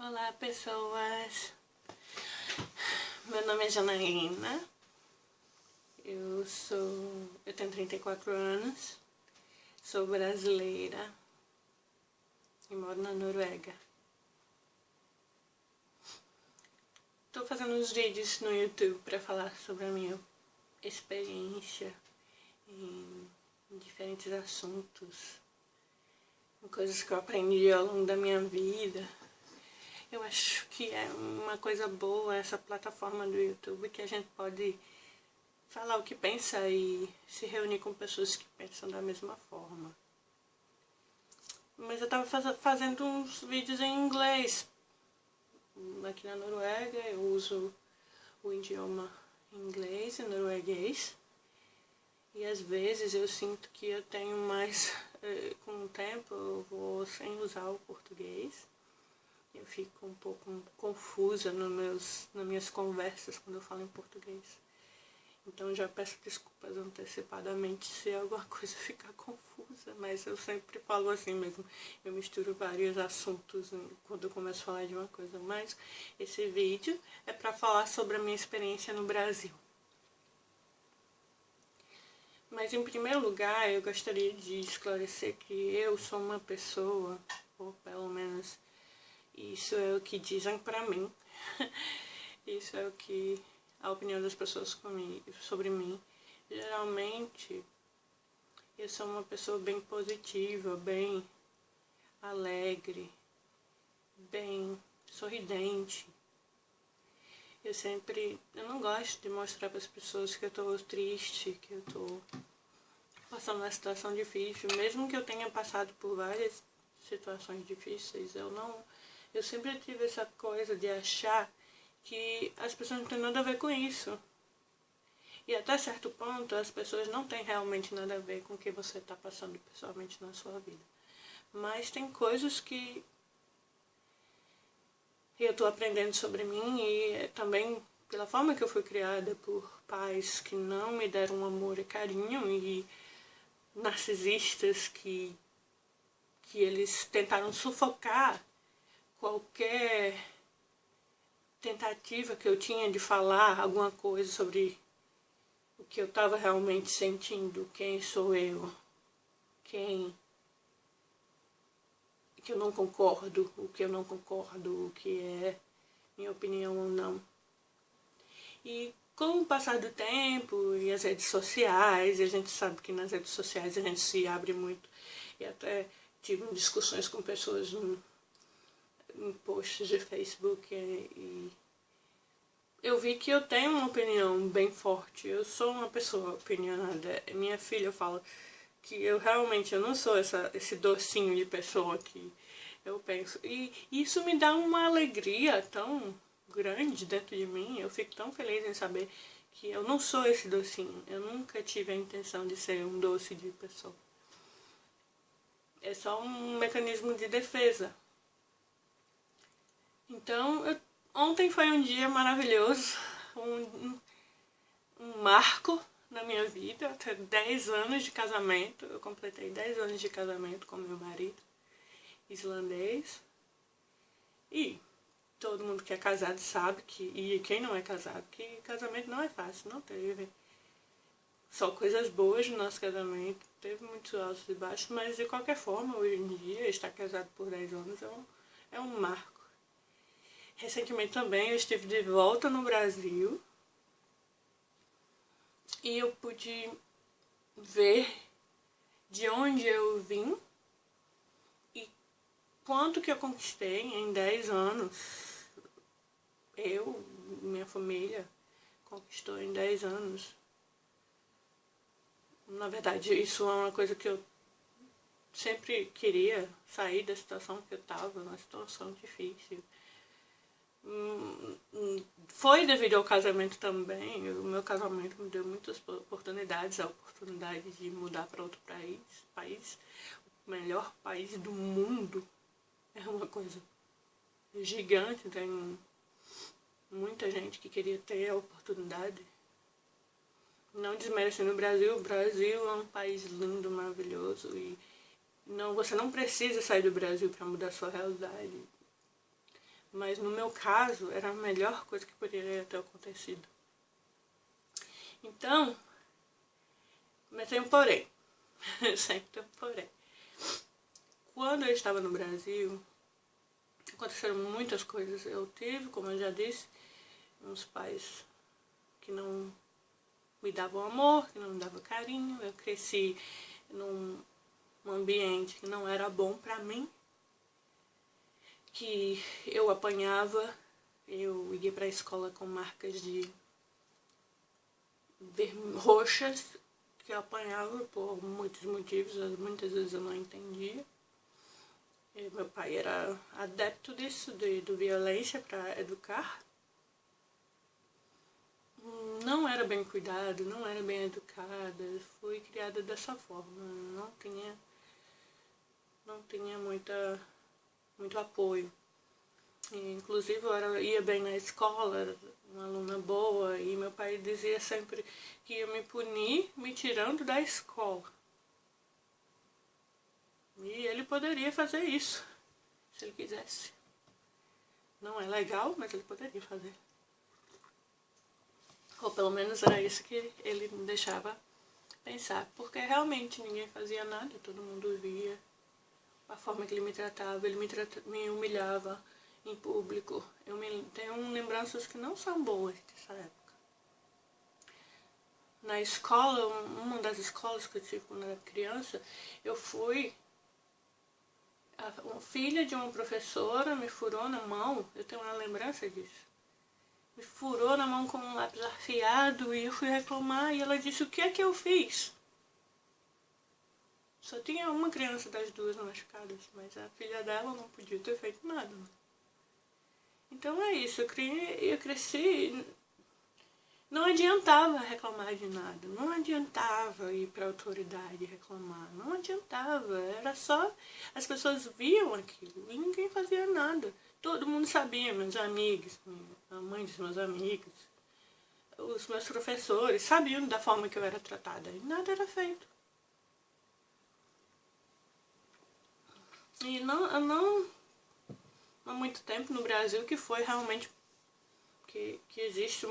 Olá, pessoas. Meu nome é Janaína. Eu tenho 34 anos. Sou brasileira e moro na Noruega. Tô fazendo uns vídeos no YouTube para falar sobre a minha experiência em diferentes assuntos, em coisas que eu aprendi ao longo da minha vida. Eu acho que é uma coisa boa essa plataforma do YouTube, que a gente pode falar o que pensa e se reunir com pessoas que pensam da mesma forma. Mas eu tava fazendo uns vídeos em inglês. Aqui na Noruega eu uso o idioma inglês e norueguês. E às vezes eu sinto que eu tenho mais, com o tempo eu vou sem usar o português. Eu fico um pouco confusa nas minhas conversas quando eu falo em português. Então já peço desculpas antecipadamente se alguma coisa ficar confusa, mas eu sempre falo assim mesmo. Eu misturo vários assuntos quando eu começo a falar de uma coisa, mas esse vídeo é para falar sobre a minha experiência no Brasil. Mas em primeiro lugar eu gostaria de esclarecer que eu sou uma pessoa, ou pelo menos isso é o que dizem pra mim. Isso é o que a opinião das pessoas sobre mim. Geralmente, eu sou uma pessoa bem positiva, bem alegre, bem sorridente. Eu não gosto de mostrar para as pessoas que eu tô triste, que eu tô passando uma situação difícil. Mesmo que eu tenha passado por várias situações difíceis, eu sempre tive essa coisa de achar que as pessoas não têm nada a ver com isso. E até certo ponto, as pessoas não têm realmente nada a ver com o que você está passando pessoalmente na sua vida. Mas tem coisas que eu estou aprendendo sobre mim e também pela forma que eu fui criada por pais que não me deram amor e carinho e narcisistas que eles tentaram sufocar qualquer tentativa que eu tinha de falar alguma coisa sobre o que eu estava realmente sentindo, quem sou eu, que eu não concordo, o que eu não concordo, o que é minha opinião ou não. E com o passar do tempo e as redes sociais, e a gente sabe que nas redes sociais a gente se abre muito, e até tive discussões com pessoas em posts de Facebook e eu vi que eu tenho uma opinião bem forte. Eu sou uma pessoa opinionada. Minha filha fala que eu não sou esse docinho de pessoa que eu penso. E isso me dá uma alegria tão grande dentro de mim. Eu fico tão feliz em saber que eu não sou esse docinho. Eu nunca tive a intenção de ser um doce de pessoa. É só um mecanismo de defesa. Então, ontem foi um dia maravilhoso, um marco na minha vida. Até 10 anos de casamento, eu completei 10 anos de casamento com meu marido islandês. E todo mundo que é casado sabe e quem não é casado, que casamento não é fácil, não teve só coisas boas no nosso casamento, teve muitos altos e baixos, mas de qualquer forma, hoje em dia, estar casado por 10 anos é um marco. Recentemente também eu estive de volta no Brasil e eu pude ver de onde eu vim e quanto que eu conquistei em 10 anos. Minha família conquistou em 10 anos. Na verdade, isso é uma coisa que eu sempre queria sair da situação que eu estava, uma situação difícil. Foi devido ao casamento também. O meu casamento me deu muitas oportunidades, a oportunidade de mudar para outro país, o melhor país do mundo. É uma coisa gigante, tem muita gente que queria ter a oportunidade. Não desmerecendo o Brasil é um país lindo, maravilhoso e você não precisa sair do Brasil para mudar sua realidade. Mas no meu caso, era a melhor coisa que poderia ter acontecido. Então, mas tem um porém. Sempre tem um porém. Quando eu estava no Brasil, aconteceram muitas coisas. Eu tive, como eu já disse, uns pais que não me davam amor, que não me davam carinho. Eu cresci num ambiente que não era bom pra mim, que eu apanhava, eu ia pra escola com marcas de roxas, que eu apanhava por muitos motivos, muitas vezes eu não entendia. E meu pai era adepto disso, de violência para educar. Não era bem cuidado, não era bem educada, fui criada dessa forma, não tinha muito apoio. E, inclusive eu ia bem na escola, era uma aluna boa, e meu pai dizia sempre que ia me punir me tirando da escola. E ele poderia fazer isso, se ele quisesse. Não é legal, mas ele poderia fazer. Ou pelo menos era isso que ele me deixava pensar. Porque realmente ninguém fazia nada, todo mundo via a forma que ele me tratava, me humilhava em público. Eu tenho lembranças que não são boas dessa época. Na escola, uma das escolas que eu tive quando eu era criança, eu fui... A filha de uma professora me furou na mão, eu tenho uma lembrança disso. Me furou na mão com um lápis afiado e eu fui reclamar e ela disse, o que é que eu fiz? Só tinha uma criança das duas machucadas, mas a filha dela não podia ter feito nada. Então é isso, eu cresci, não adiantava reclamar de nada, não adiantava ir para a autoridade reclamar, não adiantava, era só, as pessoas viam aquilo e ninguém fazia nada. Todo mundo sabia, meus amigos, a mãe dos meus amigos, os meus professores sabiam da forma que eu era tratada e nada era feito. E não há muito tempo no Brasil que foi realmente que existe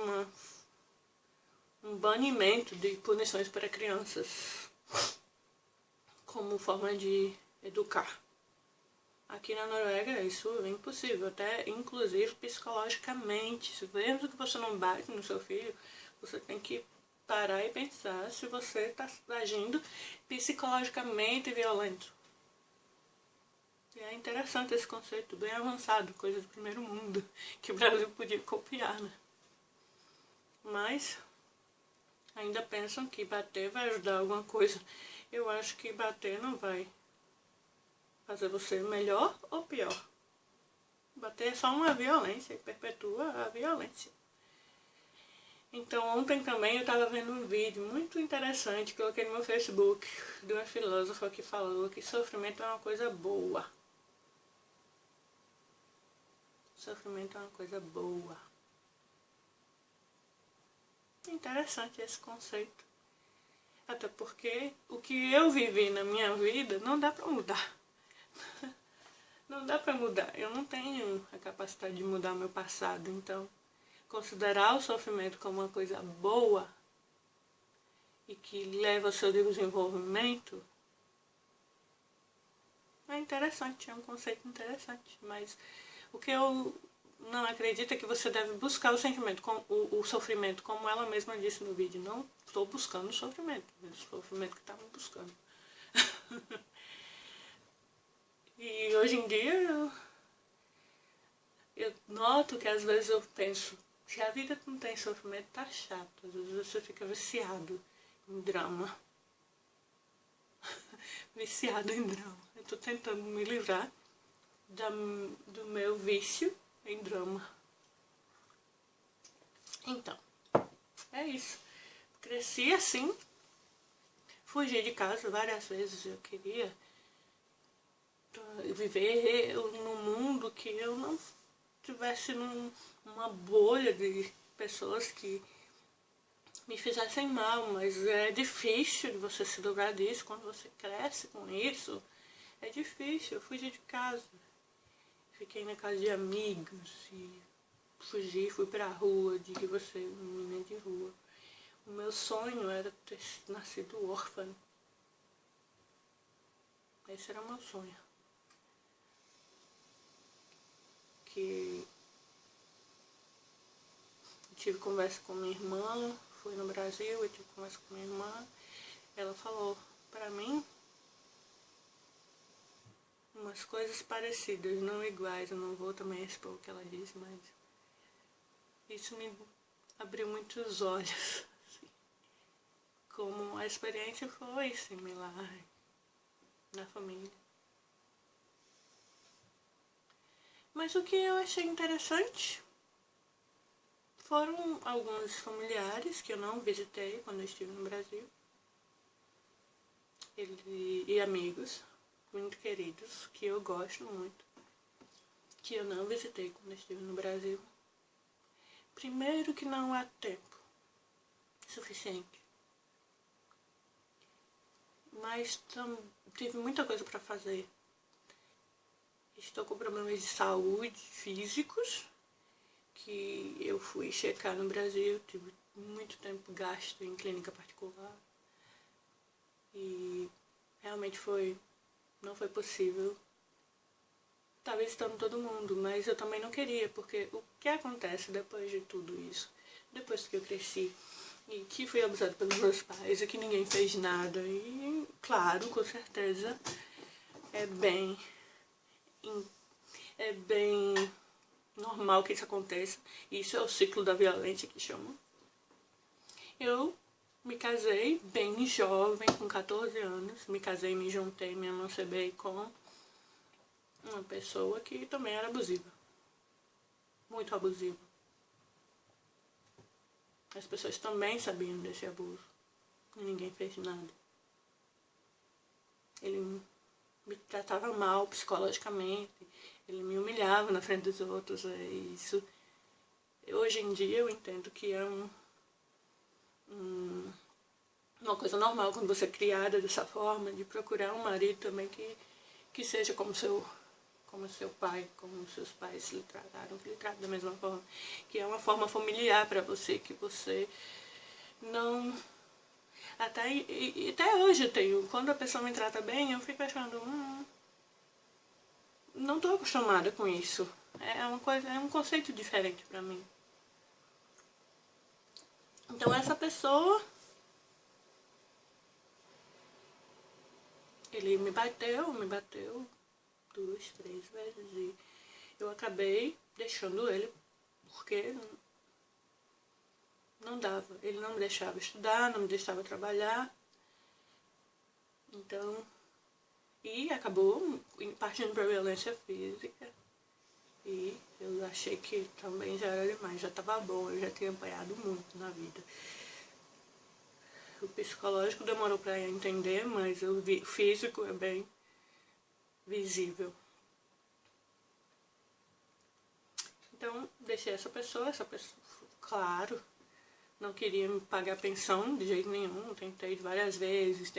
um banimento de punições para crianças como forma de educar. Aqui na Noruega isso é impossível, até inclusive psicologicamente. Se mesmo que você não bate no seu filho, você tem que parar e pensar se você está agindo psicologicamente violento. E é interessante esse conceito, bem avançado, coisa do primeiro mundo, que o Brasil podia copiar, né? Mas ainda pensam que bater vai ajudar alguma coisa. Eu acho que bater não vai fazer você melhor ou pior. Bater é só uma violência e perpetua a violência. Então ontem também eu estava vendo um vídeo muito interessante que eu coloquei no meu Facebook de uma filósofa que falou que sofrimento é uma coisa boa. Sofrimento é uma coisa boa. Interessante esse conceito. Até porque o que eu vivi na minha vida não dá pra mudar. Não dá pra mudar. Eu não tenho a capacidade de mudar o meu passado. Então, considerar o sofrimento como uma coisa boa e que leva ao seu desenvolvimento é interessante, é um conceito interessante. Mas o que eu não acredito é que você deve buscar o sofrimento, como ela mesma disse no vídeo. Não estou buscando o sofrimento que está me buscando. E hoje em dia eu noto que às vezes eu penso, se a vida não tem sofrimento, tá chato. Às vezes você fica viciado em drama. Viciado em drama. Eu tô tentando me livrar do meu vício em drama. Então, é isso. Cresci assim. Fugi de casa várias vezes. Eu queria viver num mundo que eu não tivesse numa bolha de pessoas que me fizessem mal, mas é difícil de você se livrar disso quando você cresce com isso. É difícil. Eu fugi de casa. fiquei na casa de amigos e fugi, fui pra rua, digo você, menina de rua. O meu sonho era ter nascido órfã. Esse era o meu sonho. Que eu tive conversa com minha irmã, fui no Brasil, eu tive conversa com minha irmã. Ela falou pra mim umas coisas parecidas, não iguais. Eu não vou também expor o que ela disse, mas isso me abriu muitos olhos. Assim, como a experiência foi similar na família. Mas o que eu achei interessante foram alguns familiares que eu não visitei quando eu estive no Brasil. E amigos muito queridos, que eu gosto muito, que eu não visitei quando eu estive no Brasil. Primeiro que não há tempo suficiente. Mas tive muita coisa para fazer. Estou com problemas de saúde físicos, que eu fui checar no Brasil, tive muito tempo gasto em clínica particular. E realmente não foi possível estar visitando todo mundo, mas eu também não queria, porque o que acontece depois de tudo isso, depois que eu cresci, e que fui abusada pelos meus pais, e que ninguém fez nada, e claro, com certeza, é bem normal que isso aconteça. Isso é o ciclo da violência que chamam. Eu me casei bem jovem, com 14 anos. Me casei, me juntei, me emancipei com uma pessoa que também era abusiva. Muito abusiva. As pessoas também sabiam desse abuso. E ninguém fez nada. Ele me tratava mal psicologicamente. Ele me humilhava na frente dos outros. Isso. Hoje em dia eu entendo que é uma coisa normal quando você é criada dessa forma, de procurar um marido também que seja como seu pai, como seus pais lhe trataram, que lhe tratam da mesma forma, que é uma forma familiar para você, que você não... Até hoje eu tenho, quando a pessoa me trata bem, eu fico achando, não tô acostumada com isso. É um conceito diferente para mim. Então essa pessoa, ele me bateu 2, 3 vezes e eu acabei deixando ele porque não dava. Ele não me deixava estudar, não me deixava trabalhar. Então, e acabou partindo para violência física. E eu achei que também já era demais, já estava bom, eu já tinha apanhado muito na vida. O psicológico demorou para entender, mas o físico é bem visível. Então, deixei essa pessoa, claro, não queria me pagar pensão de jeito nenhum, tentei várias vezes,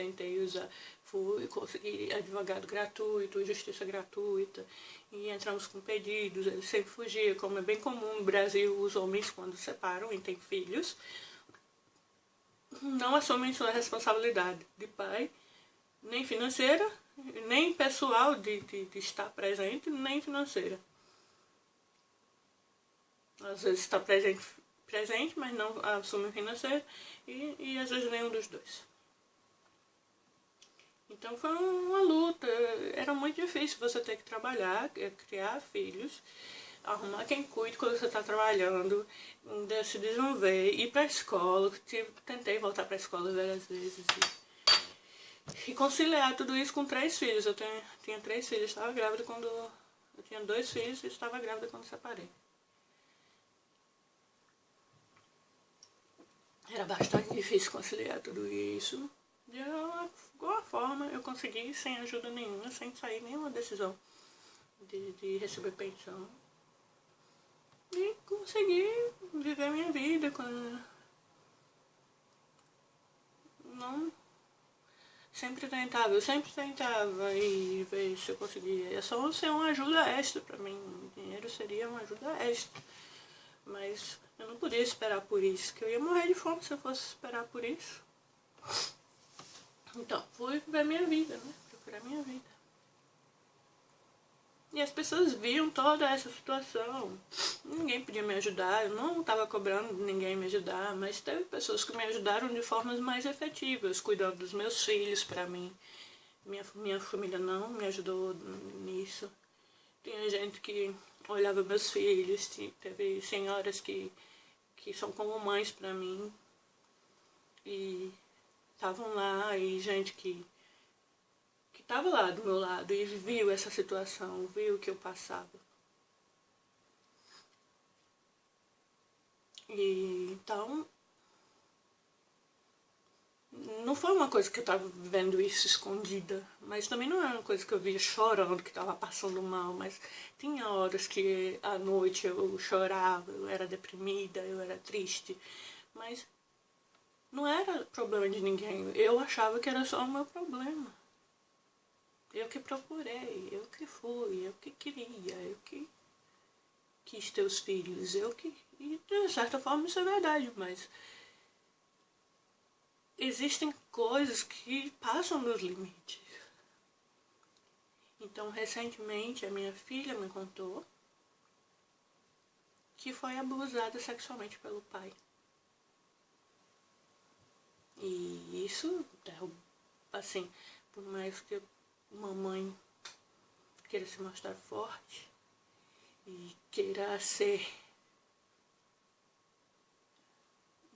consegui advogado gratuito, justiça gratuita, e entramos com pedidos, ele sempre fugia, como é bem comum no Brasil, os homens quando separam e têm filhos, não assumem sua responsabilidade de pai, nem financeira, nem pessoal de estar presente, nem financeira. Às vezes está presente, mas não assume financeiro, e às vezes nenhum dos dois. Então foi uma luta, era muito difícil você ter que trabalhar, criar filhos, arrumar quem cuide quando você está trabalhando, se desenvolver, ir para a escola, tentei voltar para a escola várias vezes e conciliar tudo isso com 3 filhos. Eu tinha 3 filhos, estava grávida quando... Eu tinha 2 filhos e estava grávida quando separei. Era bastante difícil conciliar tudo isso. De alguma forma eu consegui, sem ajuda nenhuma, sem sair nenhuma decisão de receber pensão. E consegui viver a minha vida eu sempre tentava e ver se eu conseguia. É só ser uma ajuda extra pra mim. O dinheiro seria uma ajuda extra. Mas eu não podia esperar por isso, que eu ia morrer de fome se eu fosse esperar por isso. Então, fui ver minha vida, né? Procurar minha vida. E as pessoas viam toda essa situação. Ninguém podia me ajudar, eu não estava cobrando ninguém me ajudar, mas teve pessoas que me ajudaram de formas mais efetivas, cuidando dos meus filhos para mim. Minha família não me ajudou nisso. Tinha gente que olhava meus filhos, teve senhoras que são como mães para mim. E estavam lá, e gente que estava lá do meu lado e viu essa situação, viu o que eu passava. E então, não foi uma coisa que eu estava vivendo isso escondida, mas também não era uma coisa que eu via chorando, que estava passando mal, mas tinha horas que à noite eu chorava, eu era deprimida, eu era triste, mas não era problema de ninguém, eu achava que era só o meu problema. Eu que procurei, eu que fui, eu que queria, eu que quis ter os filhos, eu que... E de certa forma isso é verdade, mas existem coisas que passam dos limites. Então, recentemente, a minha filha me contou que foi abusada sexualmente pelo pai. E isso, assim, por mais que uma mãe queira se mostrar forte e queira ser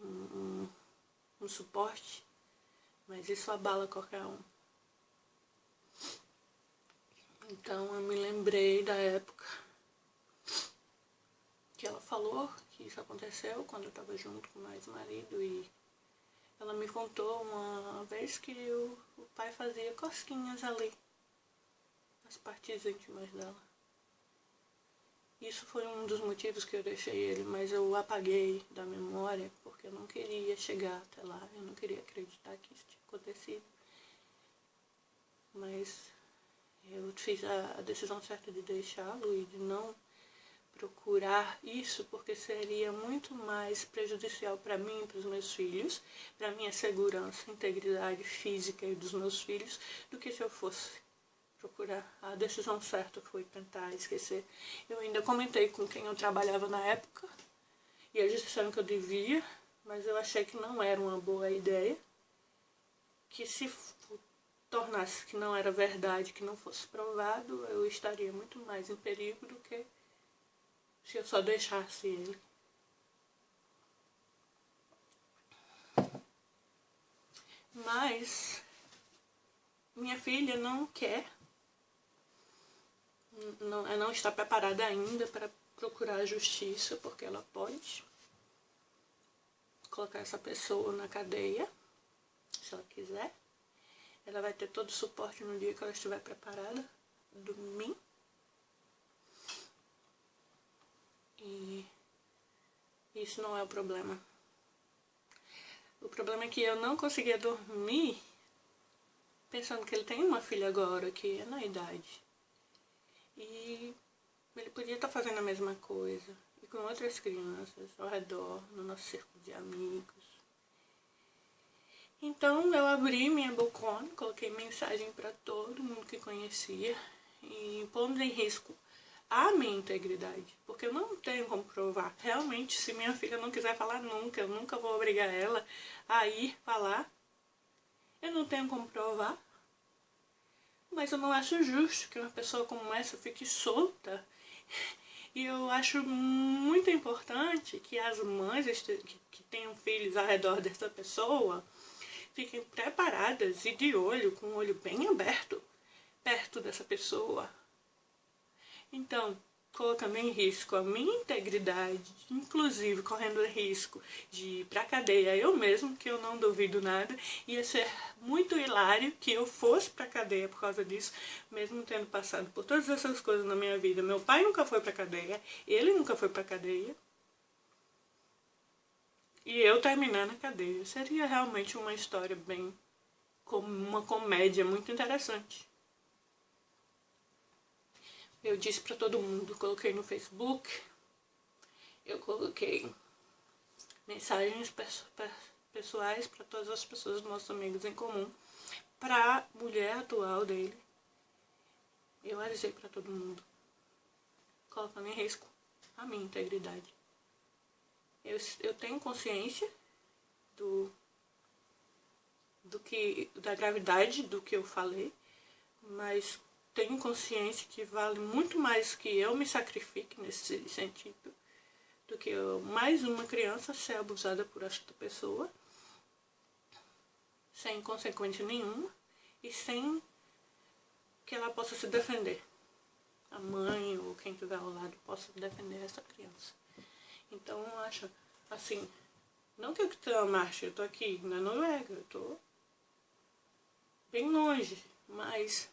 um suporte, mas isso abala qualquer um. Então eu me lembrei da época que ela falou que isso aconteceu quando eu estava junto com o meu ex-marido, e ela me contou uma vez que o pai fazia cosquinhas ali, nas partes íntimas dela. Isso foi um dos motivos que eu deixei ele, mas eu apaguei da memória porque eu não queria chegar até lá, eu não queria acreditar que isso tinha acontecido. Mas eu fiz a decisão certa de deixá-lo e de não procurar isso, porque seria muito mais prejudicial para mim e para os meus filhos, para a minha segurança, integridade física e dos meus filhos, do que se eu fosse procurar. A decisão certa foi tentar esquecer. Eu ainda comentei com quem eu trabalhava na época, e eles disseram que eu devia, mas eu achei que não era uma boa ideia, que se tornasse que não era verdade, que não fosse provado, eu estaria muito mais em perigo do que se eu só deixasse ele. Mas minha filha não quer, não está preparada ainda para procurar a justiça, porque ela pode colocar essa pessoa na cadeia, se ela quiser. Ela vai ter todo o suporte no dia que ela estiver preparada, de mim. E isso não é o problema. O problema é que eu não conseguia dormir pensando que ele tem uma filha agora, que é na idade. E ele podia estar fazendo a mesma coisa, e com outras crianças ao redor, no nosso círculo de amigos. Então eu abri minha bocona, coloquei mensagem para todo mundo que conhecia, e pondo em risco a minha integridade, porque eu não tenho como provar. Realmente, se minha filha não quiser falar nunca, eu nunca vou obrigar ela a ir falar. Eu não tenho como provar. Mas eu não acho justo que uma pessoa como essa fique solta. E eu acho muito importante que as mães que tenham filhos ao redor dessa pessoa fiquem preparadas e de olho, com o olho bem aberto, perto dessa pessoa. Então, colocando em risco a minha integridade, inclusive correndo risco de ir pra cadeia eu mesmo, que eu não duvido nada, ia ser muito hilário que eu fosse pra cadeia por causa disso, mesmo tendo passado por todas essas coisas na minha vida. Meu pai nunca foi pra cadeia, ele nunca foi pra cadeia, e eu terminar na cadeia. Seria realmente uma história bem como uma comédia muito interessante. Eu disse pra todo mundo, coloquei no Facebook, eu coloquei mensagens pessoais para todas as pessoas, nossos amigos em comum, pra mulher atual dele. Eu avisei pra todo mundo, colocando em risco a minha integridade. Eu tenho consciência da gravidade do que eu falei, mas tenho consciência que vale muito mais que eu me sacrifique nesse sentido do que mais uma criança ser abusada por esta pessoa sem consequência nenhuma e sem que ela possa se defender. A mãe ou quem estiver ao lado possa defender essa criança. Então eu acho assim, não que eu estou na marcha, eu estou aqui na Noruega, eu estou bem longe, mas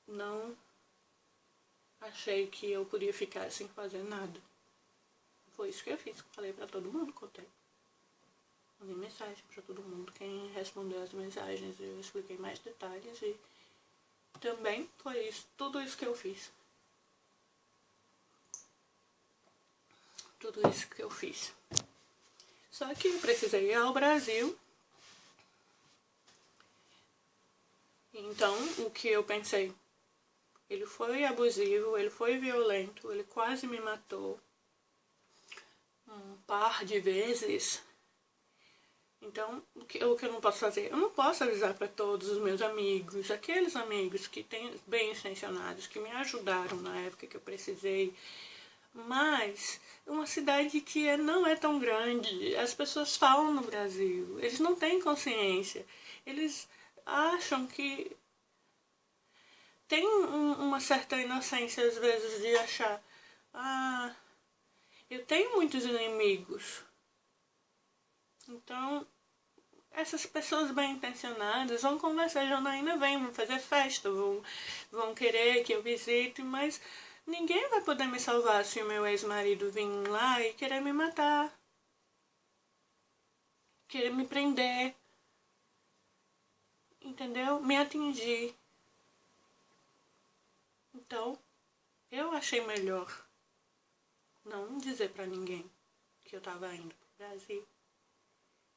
não achei que eu podia ficar sem fazer nada. Foi isso que eu fiz, falei pra todo mundo, contei. Mandei mensagem pra todo mundo, quem respondeu as mensagens eu expliquei mais detalhes e também foi isso, tudo isso que eu fiz. Tudo isso que eu fiz. Só que eu precisei ir ao Brasil. Então, o que eu pensei? Ele foi abusivo, ele foi violento, ele quase me matou um par de vezes. Então, o que eu não posso fazer? Eu não posso avisar para todos os meus amigos, aqueles amigos que têm bem intencionados, que me ajudaram na época que eu precisei. Mas uma cidade que não é tão grande, as pessoas falam no Brasil, eles não têm consciência, eles acham que tem uma certa inocência às vezes de achar, eu tenho muitos inimigos, então essas pessoas bem intencionadas vão conversar, Janaína vem, vão fazer festa, vão querer que eu visite, mas ninguém vai poder me salvar se o meu ex-marido vir lá e querer me matar. Querer me prender. Entendeu? Me atingir. Então, eu achei melhor não dizer pra ninguém que eu tava indo pro Brasil.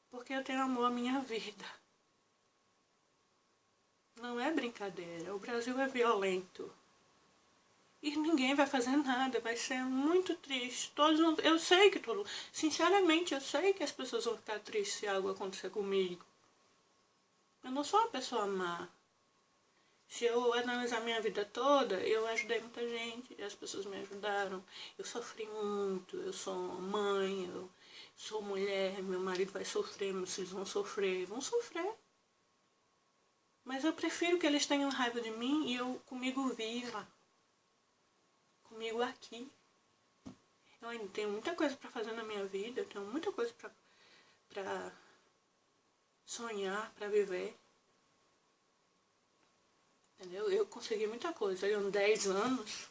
Porque eu tenho amor à minha vida. Não é brincadeira. O Brasil é violento. E ninguém vai fazer nada, vai ser muito triste. Eu sei que sinceramente, eu sei que as pessoas vão ficar tristes se algo acontecer comigo. Eu não sou uma pessoa má. Se eu analisar minha vida toda, eu ajudei muita gente, as pessoas me ajudaram. Eu sofri muito, eu sou mãe, eu sou mulher, meu marido vai sofrer, meus filhos vão sofrer. Mas eu prefiro que eles tenham raiva de mim e eu comigo viva. Comigo aqui. Eu ainda tenho muita coisa pra fazer na minha vida, eu tenho muita coisa pra sonhar, pra viver. Entendeu? Eu consegui muita coisa. Em 10 anos,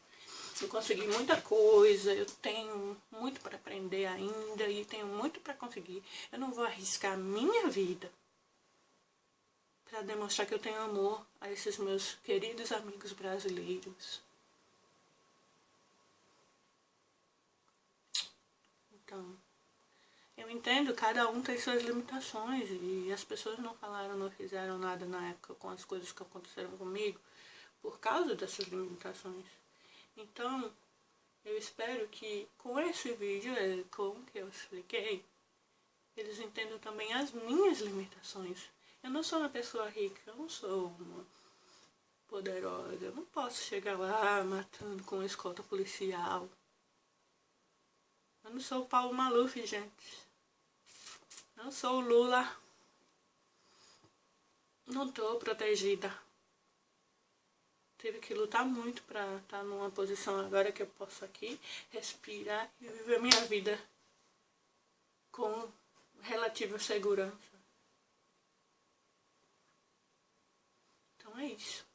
eu consegui muita coisa, eu tenho muito pra aprender ainda e tenho muito pra conseguir. Eu não vou arriscar a minha vida pra demonstrar que eu tenho amor a esses meus queridos amigos brasileiros. Então, eu entendo, cada um tem suas limitações e as pessoas não falaram, não fizeram nada na época com as coisas que aconteceram comigo por causa dessas limitações. Então, eu espero que com esse vídeo, com o que eu expliquei, eles entendam também as minhas limitações. Eu não sou uma pessoa rica, eu não sou uma poderosa, eu não posso chegar lá matando com escolta policial. Eu não sou o Paulo Maluf, gente. Não sou o Lula. Não tô protegida. Tive que lutar muito pra estar numa posição agora que eu posso aqui respirar e viver minha vida com relativa segurança. Então é isso.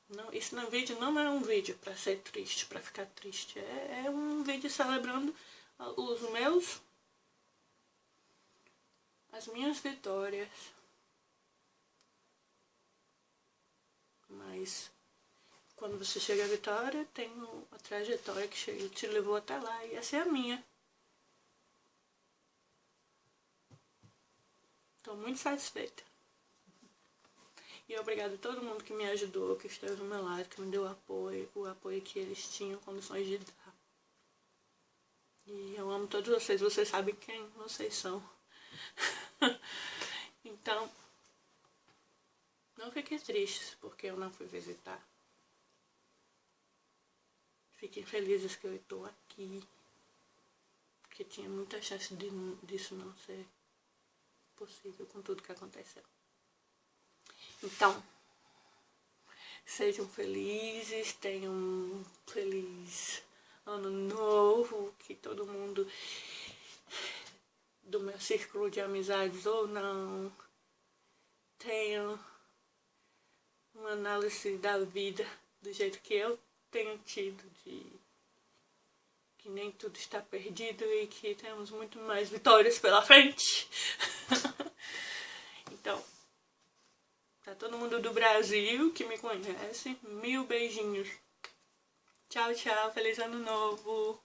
Não, esse vídeo não é um vídeo pra ser triste, pra ficar triste. É um vídeo celebrando os meus as minhas vitórias, mas quando você chega à vitória, tem a trajetória que te levou até lá, e essa é a minha. Estou muito satisfeita. E obrigado a todo mundo que me ajudou, que esteve do meu lado, que me deu apoio, o apoio que eles tinham condições de dar. E eu amo todos vocês sabem quem vocês são. Então, não fiquem tristes porque eu não fui visitar. Fiquem felizes que eu estou aqui, porque tinha muita chance disso não ser possível com tudo que aconteceu. Então, sejam felizes, tenham um feliz ano novo, que todo mundo do meu círculo de amizades ou não tenha uma análise da vida do jeito que eu tenho tido, de que nem tudo está perdido e que temos muito mais vitórias pela frente. Então, pra todo mundo do Brasil que me conhece, 1000 beijinhos. Tchau, tchau, feliz ano novo.